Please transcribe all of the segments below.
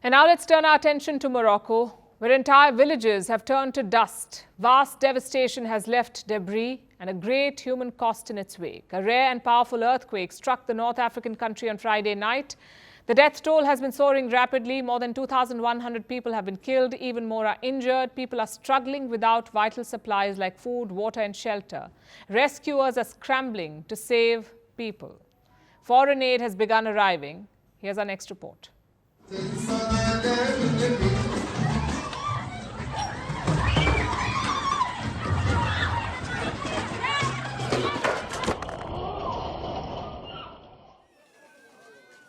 And now let's turn our attention to Morocco, where entire villages have turned to dust. Vast devastation has left debris and a great human cost in its wake. A rare and powerful earthquake struck the North African country on Friday night. The death toll has been soaring rapidly. More than 2,100 people have been killed. Even more are injured. People are struggling without vital supplies like food, water and shelter. Rescuers are scrambling to save people. Foreign aid has begun arriving. Here's our next report.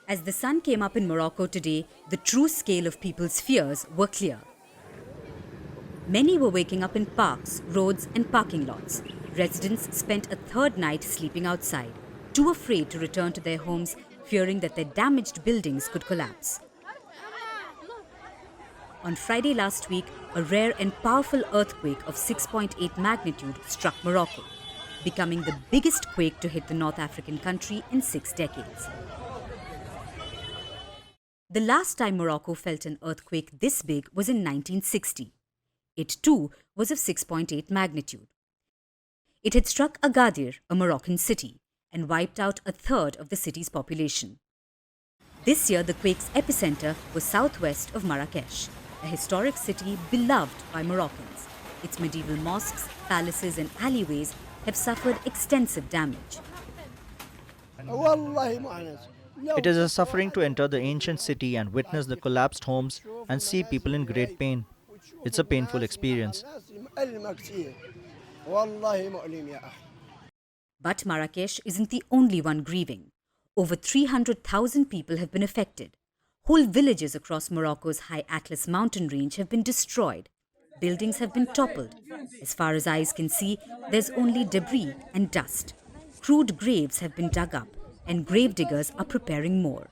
As the sun came up in Morocco today, the true scale of people's fears were clear. Many were waking up in parks, roads and parking lots. Residents spent a third night sleeping outside, too afraid to return to their homes, fearing that their damaged buildings could collapse. On Friday last week, a rare and powerful earthquake of 6.8 magnitude struck Morocco, becoming the biggest quake to hit the North African country in 6 decades. The last time Morocco felt an earthquake this big was in 1960. It too was of 6.8 magnitude. It had struck Agadir, a Moroccan city, and wiped out a third of the city's population. This year, the quake's epicenter was southwest of Marrakesh, a historic city beloved by Moroccans. Its medieval mosques, palaces and alleyways have suffered extensive damage. It is a suffering to enter the ancient city and witness the collapsed homes and see people in great pain. It's a painful experience. But Marrakesh isn't the only one grieving. Over 300,000 people have been affected. Whole villages across Morocco's high Atlas mountain range have been destroyed. Buildings have been toppled. As far as eyes can see, there's only debris and dust. Crude graves have been dug up, and gravediggers are preparing more.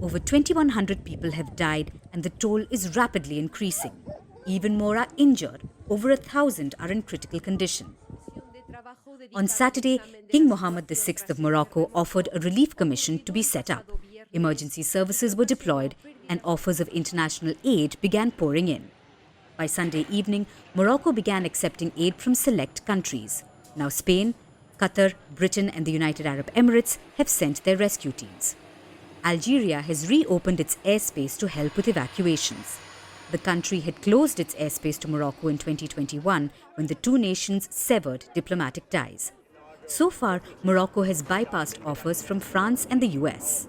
Over 2,100 people have died and the toll is rapidly increasing. Even more are injured. Over 1,000 are in critical condition. On Saturday, King Mohammed VI of Morocco offered a relief commission to be set up. Emergency services were deployed and offers of international aid began pouring in. By Sunday evening, Morocco began accepting aid from select countries. Now Spain, Qatar, Britain and the United Arab Emirates have sent their rescue teams. Algeria has reopened its airspace to help with evacuations. The country had closed its airspace to Morocco in 2021 when the two nations severed diplomatic ties. So far, Morocco has bypassed offers from France and the US.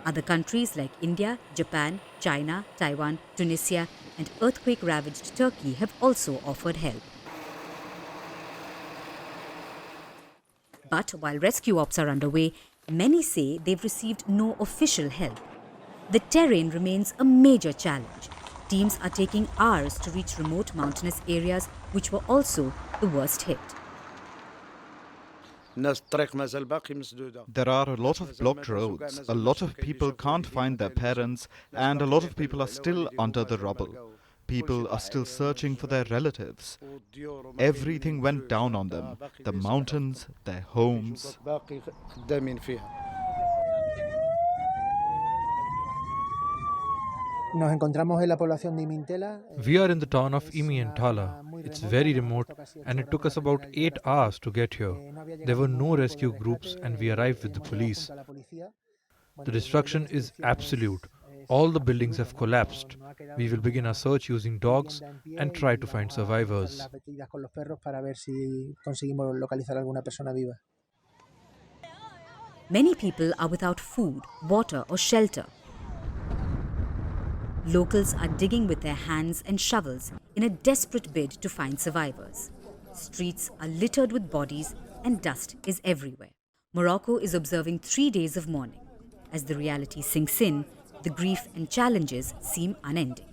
Other countries like India, Japan, China, Taiwan, Tunisia and earthquake-ravaged Turkey have also offered help. But while rescue ops are underway, many say they've received no official help. The terrain remains a major challenge. Teams are taking hours to reach remote mountainous areas which were also the worst hit. There are a lot of blocked roads, a lot of people can't find their parents, and a lot of people are still under the rubble. People are still searching for their relatives. Everything went down on them, the mountains, their homes. We are in the town of Imientala. It's very remote and it took us about 8 hours to get here. There were no rescue groups and we arrived with the police. The destruction is absolute. All the buildings have collapsed. We will begin our search using dogs and try to find survivors. Many people are without food, water or shelter. Locals are digging with their hands and shovels in a desperate bid to find survivors. Streets are littered with bodies and dust is everywhere. Morocco is observing 3 days of mourning. As the reality sinks in, the grief and challenges seem unending.